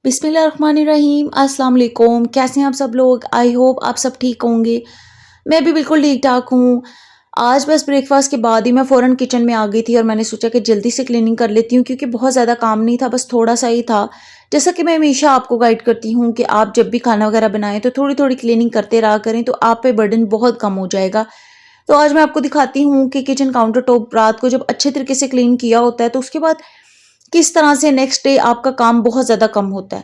बिस्मिल्लाहिर्रहमानिर्रहीम। अस्सलाम वालेकुम। कैसे हैं आप सब लोग? आई होप आप सब ठीक होंगे। मैं भी बिल्कुल ठीक ठाक हूँ। आज बस ब्रेकफास्ट के बाद ही मैं फ़ौरन किचन में आ गई थी और मैंने सोचा कि जल्दी से क्लीनिंग कर लेती हूँ क्योंकि बहुत ज़्यादा काम नहीं था, बस थोड़ा सा ही था। जैसा कि मैं हमेशा आपको गाइड करती हूँ कि आप जब भी खाना वगैरह बनाएं तो थोड़ी थोड़ी क्लीनिंग करते रहा करें, तो आप पे बर्डन बहुत कम हो जाएगा। तो आज मैं आपको दिखाती हूँ कि किचन काउंटर टॉप रात को जब अच्छे तरीके से क्लीन किया होता है तो उसके बाद किस तरह से नेक्स्ट डे आपका काम बहुत ज़्यादा कम होता है।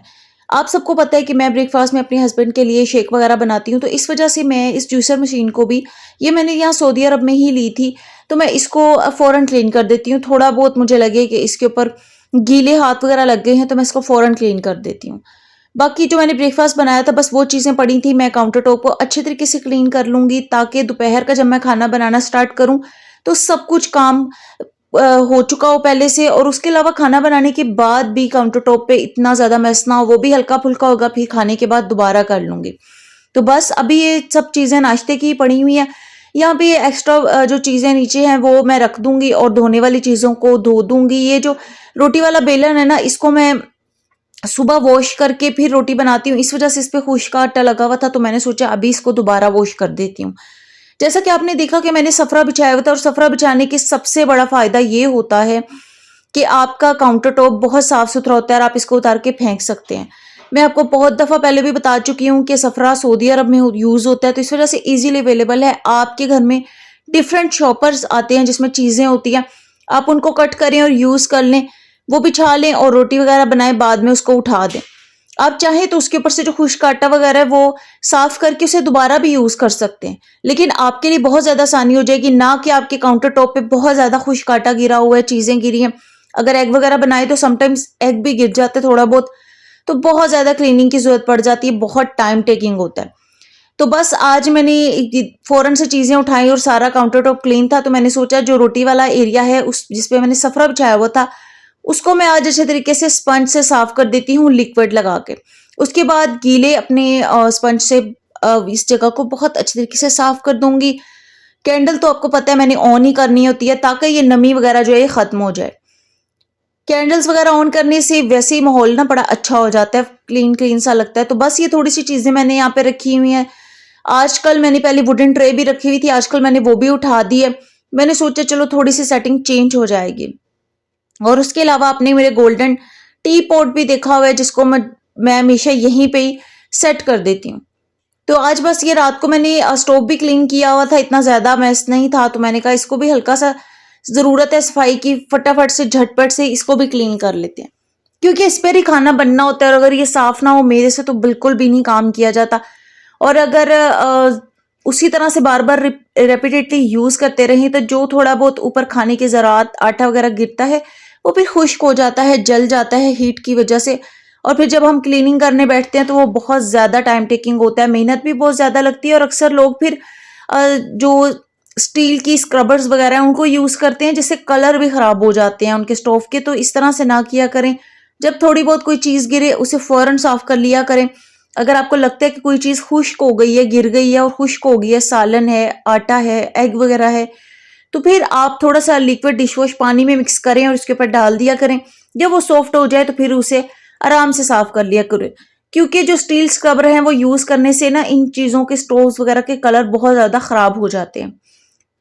आप सबको पता है कि मैं ब्रेकफास्ट में अपने हस्बैंड के लिए शेक वगैरह बनाती हूँ, तो इस वजह से मैं इस जूसर मशीन को भी, ये मैंने यहाँ सऊदी अरब में ही ली थी, तो मैं इसको फ़ौरन क्लीन कर देती हूँ। थोड़ा बहुत मुझे लगे कि इसके ऊपर गीले हाथ वगैरह लग गए हैं तो मैं इसको फ़ौरन क्लीन कर देती हूँ। बाकी जो मैंने ब्रेकफास्ट बनाया था बस वो चीज़ें पड़ी थी, मैं काउंटर टॉप को अच्छे तरीके से क्लीन कर लूँगी ताकि दोपहर का जब मैं खाना बनाना स्टार्ट करूँ तो सब कुछ काम हो चुका हो पहले से, और उसके अलावा खाना बनाने के बाद भी काउंटर टॉप पे इतना ज़्यादा मेस ना हो, वो भी हल्का-फुल्का होगा, फिर खाने के बाद दोबारा कर लूँगी। तो बस अभी ये सब चीज़ें नाश्ते की पड़ी हुई हैं। यहाँ पे ये एक्स्ट्रा जो चीज़ें नीचे हैं वो मैं रख दूँगी और धोने वाली चीज़ों को धो दूँगी। ये जो रोटी वाला बेलन है ना, इसको मैं सुबह वॉश करके फिर रोटी बनाती हूँ, इस वजह से इस पे खुश्क का आटा लगा हुआ था, तो मैंने सोचा अभी इसको दोबारा वॉश कर देती हूँ। जैसा कि आपने देखा कि मैंने सफ़रा बिछाया हुआ था, और सफ़रा बिछाने के सबसे बड़ा फ़ायदा ये होता है कि आपका काउंटर टॉप बहुत साफ़-सुथरा होता है और आप इसको उतार के फेंक सकते हैं। मैं आपको बहुत दफ़ा पहले भी बता चुकी हूँ कि सफ़रा सऊदी अरब में यूज़ होता है, तो इस वजह से ईज़िली अवेलेबल है। आपके घर में डिफरेंट शॉपर्स आते हैं जिसमें चीज़ें होती हैं, आप उनको कट करें और यूज़ कर लें, वो बिछा लें और रोटी वगैरह बनाएँ, बाद में उसको उठा दें। आप चाहें तो उसके ऊपर से जो खुश्क आटा वगैरह है वो साफ करके उसे दोबारा भी यूज़ कर सकते हैं। लेकिन आपके लिए बहुत ज़्यादा आसानी हो जाएगी, ना कि आपके काउंटर टॉप पे बहुत ज़्यादा खुश्क आटा गिरा हुआ है, चीज़ें गिरी हैं। अगर एग वगैरह बनाए तो समटाइम्स एग भी गिर जाते हैं थोड़ा बहुत, तो बहुत ज़्यादा क्लीनिंग की ज़रूरत पड़ जाती है, बहुत टाइम टेकिंग होता है। तो बस आज मैंने फ़ौरन से चीज़ें उठाई और सारा काउंटर टॉप क्लीन था, तो मैंने सोचा जो रोटी वाला एरिया है उस जिस पे मैंने सफ़रा बिछाया हुआ था, उसको मैं आज अच्छे तरीके से स्पंज से साफ कर देती हूँ लिक्विड लगा के। उसके बाद गीले अपने स्पंज से इस जगह को बहुत अच्छे तरीके से साफ कर दूँगी। कैंडल तो आपको पता है मैंने ऑन ही करनी होती है ताकि ये नमी वगैरह जो है ये खत्म हो जाए। कैंडल्स वगैरह ऑन करने से वैसे ही माहौल ना बड़ा अच्छा हो जाता है, क्लीन-क्लीन सा लगता है। तो बस ये थोड़ी-सी चीज़ें मैंने यहाँ पे रखी हुई हैं। आजकल मैंने पहले वुडन ट्रे भी रखी हुई थी, आजकल मैंने वो भी उठा दी है। मैंने सोचा चलो थोड़ी-सी सेटिंग चेंज हो जाएगी। और उसके अलावा आपने मेरे गोल्डन टी पॉट भी देखा हुआ है जिसको मैं हमेशा यहीं पे ही सेट कर देती हूँ। तो आज बस ये रात को मैंने स्टोव भी क्लीन किया हुआ था, इतना ज़्यादा मैस नहीं था, तो मैंने कहा इसको भी हल्का-सा ज़रूरत है सफाई की, फटाफट से झटपट से इसको भी क्लीन कर लेते हैं। क्योंकि इस पर ही खाना बनना होता है और अगर ये साफ ना हो मेरे से तो बिल्कुल भी नहीं काम किया जाता। और अगर उसी तरह से बार-बार रेपिटेडली यूज़ करते रहें तो जो थोड़ा बहुत ऊपर खाने के ज़रात, आटा वगैरह गिरता है, वो फिर खुश्क हो जाता है, जल जाता है हीट की वजह से, और फिर जब हम क्लीनिंग करने बैठते हैं तो वो बहुत ज़्यादा टाइम टेकिंग होता है, मेहनत भी बहुत ज़्यादा लगती है, और अक्सर लोग फिर जो स्टील की स्क्रबर्स वगैरह हैं उनको यूज़ करते हैं जिससे कलर भी ख़राब हो जाते हैं उनके स्टोव के, तो इस तरह से ना किया करें। जब थोड़ी बहुत कोई चीज़ गिरे उसे फ़ौरन साफ़ कर लिया करें। अगर आपको लगता है कि कोई चीज़ खुश्क हो गई है, गिर गई है और खुश्क हो गई है, सालन है, आटा है, एग वगैरह है, तो फिर आप थोड़ा-सा लिक्विड डिश वॉश पानी में मिक्स करें और उसके ऊपर डाल दिया करें। जब वो सॉफ्ट हो जाए तो फिर उसे आराम से साफ कर लिया करें। क्योंकि जो स्टील स्क्रबर हैं वो यूज़ करने से ना इन चीज़ों के स्टोव्स वगैरह के कलर बहुत ज़्यादा ख़राब हो जाते हैं।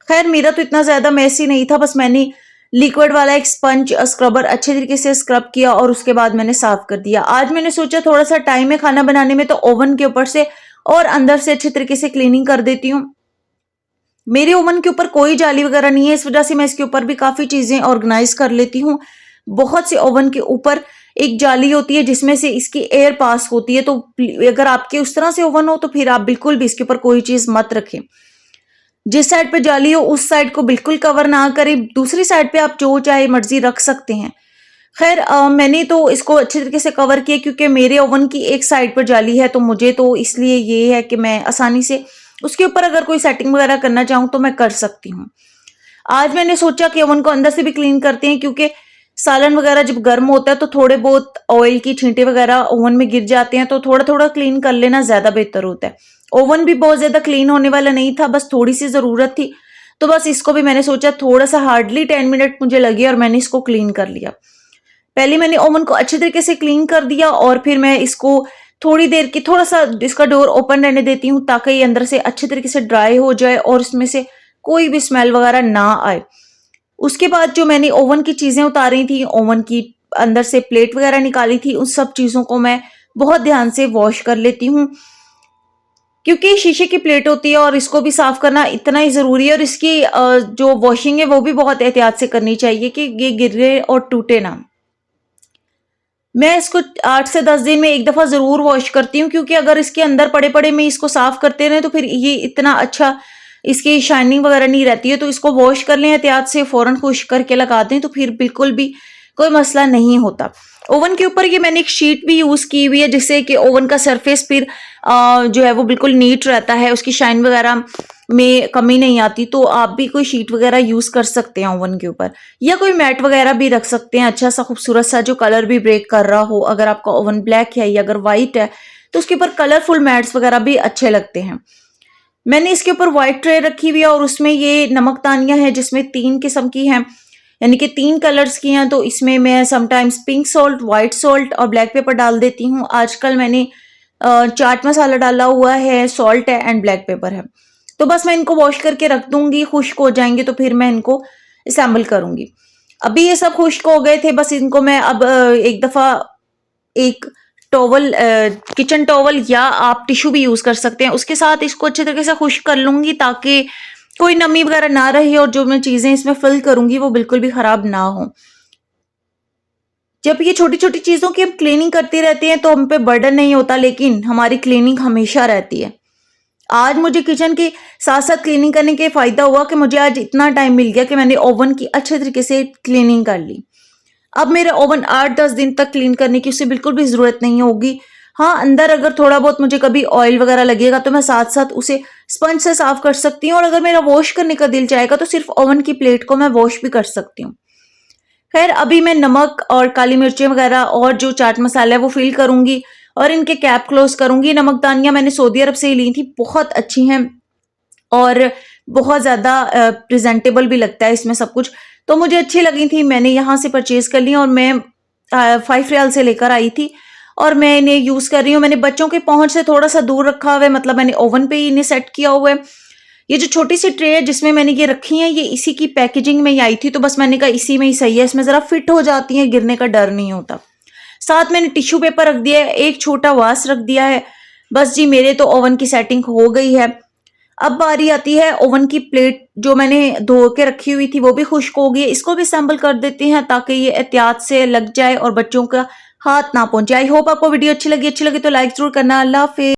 खैर मेरा तो इतना ज़्यादा मेसी नहीं था, बस मैंने लिक्विड वाला एक स्पंज स्क्रबर अच्छे तरीके से स्क्रब किया और उसके बाद मैंने साफ कर दिया। आज मैंने सोचा थोड़ा-सा टाइम है खाना बनाने में, तो ओवन के ऊपर से और अंदर से अच्छे तरीके से क्लीनिंग कर देती हूँ। मेरे ओवन के ऊपर कोई जाली वगैरह नहीं है, इस वजह से मैं इसके ऊपर भी काफ़ी चीज़ें ऑर्गेनाइज कर लेती हूँ। बहुत से ओवन के ऊपर एक जाली होती है जिसमें से इसकी एयर पास होती है, तो अगर आपके उस तरह से ओवन हो तो फिर आप बिल्कुल भी इसके ऊपर कोई चीज़ मत रखें। जिस साइड पे जाली हो उस साइड को बिल्कुल कवर ना करें, दूसरी साइड पे आप जो चाहे मर्जी रख सकते हैं। खैर मैंने तो इसको अच्छे तरीके से कवर किया क्योंकि मेरे ओवन की एक साइड पर जाली है, तो मुझे तो इसलिए ये है कि मैं आसानी से उसके ऊपर अगर कोई सेटिंग वगैरह करना चाहूँ तो मैं कर सकती हूँ। आज मैंने सोचा कि ओवन को अंदर से भी क्लीन करते हैं क्योंकि सालन वगैरह जब गर्म होता है तो थोड़े बहुत ऑयल की छींटे वगैरह ओवन में गिर जाते हैं, तो थोड़ा-थोड़ा क्लीन कर लेना ज़्यादा बेहतर होता है। ओवन भी बहुत ज़्यादा क्लीन होने वाला नहीं था, बस थोड़ी-सी ज़रूरत थी, तो बस इसको भी मैंने सोचा थोड़ा-सा हार्डली 10 मिनट मुझे लगे और मैंने इसको क्लीन कर लिया। पहले मैंने ओवन को अच्छे तरीके से क्लीन कर दिया और फिर मैं इसको थोड़ी देर की थोड़ा सा इसका डोर ओपन रहने देती हूँ ताकि ये अंदर से अच्छे तरीके से ड्राई हो जाए और इसमें से कोई भी स्मेल वगैरह ना आए। उसके बाद जो मैंने ओवन की चीजें उतारी थी, ओवन की अंदर से प्लेट वगैरह निकाली थी, उन सब चीजों को मैं बहुत ध्यान से वॉश कर लेती हूँ, क्योंकि शीशे की प्लेट होती है और इसको भी साफ करना इतना ही जरूरी है। और इसकी जो वॉशिंग है वो भी बहुत एहतियात से करनी चाहिए कि ये गिरे और टूटे ना। मैं इसको 8 से 10 दिन में एक दफा जरूर वॉश करती हूँ, क्योंकि अगर इसके अंदर पड़े पड़े में इसको साफ करते रहे तो फिर ये इतना अच्छा इसकी शाइनिंग वगैरह नहीं रहती है। तो इसको वॉश कर लें एहतियात से, फौरन खुश्क करके लगा दें तो फिर बिल्कुल भी कोई मसला नहीं होता। ओवन के ऊपर ये मैंने एक शीट भी यूज की हुई है, जिससे कि ओवन का सरफेस फिर जो है वो बिल्कुल नीट रहता है, उसकी शाइन वगैरह में कमी नहीं आती। तो आप भी कोई शीट वगैरह यूज कर सकते हैं ओवन के ऊपर, या कोई मैट वगैरह भी रख सकते हैं, अच्छा सा खूबसूरत सा जो कलर भी ब्रेक कर रहा हो। अगर आपका ओवन ब्लैक है या अगर व्हाइट है तो उसके ऊपर कलरफुल मैट्स वगैरह भी अच्छे लगते हैं। मैंने इसके ऊपर व्हाइट ट्रे रखी हुई है और उसमें ये नमकदानियां हैं जिसमें 3 किस्म की हैं, यानी कि 3 कलर्स की हैं। तो इसमें मैं sometimes pink salt, white salt और ब्लैक पेपर डाल देती हूँ। आजकल मैंने चाट मसाला डाला हुआ है, सॉल्ट है एंड ब्लैक पेपर है। तो बस मैं इनको वॉश करके रख दूंगी, खुश्क हो जाएंगे तो फिर मैं इनको असेंबल करूंगी। अभी ये सब खुश्क हो गए थे, बस इनको मैं अब एक दफा एक टॉवल, किचन टॉवल या आप टिश्यू भी यूज कर सकते हैं, उसके साथ इसको अच्छे तरीके से खुश्क कर लूंगी ताकि कोई नमी वगैरह ना रहे और जो मैं चीजें इसमें फिल करूंगी वो बिल्कुल भी खराब ना हो। जब ये छोटी छोटी चीजों की हम क्लीनिंग करते रहते हैं तो हम पे बर्डन नहीं होता, लेकिन हमारी क्लीनिंग हमेशा रहती है। आज मुझे किचन के साथ साथ क्लीनिंग करने के फायदा हुआ कि मुझे आज इतना टाइम मिल गया कि मैंने ओवन की अच्छे तरीके से क्लीनिंग कर ली। अब मेरा ओवन 8-10 दिन तक क्लीन करने की उससे बिल्कुल भी जरूरत नहीं होगी। हाँ, अंदर अगर थोड़ा बहुत मुझे कभी ऑयल वगैरह लगेगा तो मैं साथ साथ उसे स्पंज से साफ कर सकती हूँ, और अगर मेरा वॉश करने का दिल चाहेगा तो सिर्फ ओवन की प्लेट को मैं वॉश भी कर सकती हूँ। खैर, अभी मैं नमक और काली मिर्चें वगैरह और जो चाट मसाला है वो फिल करूंगी और इनके कैप क्लोज करूंगी। नमकदानियां मैंने सऊदी अरब से ही ली थी, बहुत अच्छी हैं और बहुत ज्यादा प्रेजेंटेबल भी लगता है इसमें सब कुछ, तो मुझे अच्छी लगी थी, मैंने यहाँ से परचेज कर ली और मैं 5 रियाल से लेकर आई थी और मैं इन्हें यूज कर रही हूँ। मैंने बच्चों के पहुंच से थोड़ा सा दूर रखा हुआ है, मतलब मैंने ओवन पे ही इन्हें सेट किया हुआ है। ये जो छोटी सी ट्रे है जिसमें मैंने ये रखी है, ये इसी की पैकेजिंग में ही आई थी, तो बस मैंने कहा इसी में ही सही है, इसमें जरा फिट हो जाती है, गिरने का डर नहीं होता। साथ मैंने टिश्यू पेपर रख दिया है, एक छोटा वास रख दिया है। बस जी, मेरे तो ओवन की सेटिंग हो गई है। अब बारी आती है ओवन की प्लेट, जो मैंने धो के रखी हुई थी वो भी खुश्क हो गई है, इसको भी असेंबल कर देते हैं ताकि ये एहतियात से लग जाए और बच्चों का हाथ ना पहुंचे। आई होप आपको वीडियो अच्छी लगी तो लाइक जरूर करना। अल्लाह हाफिज।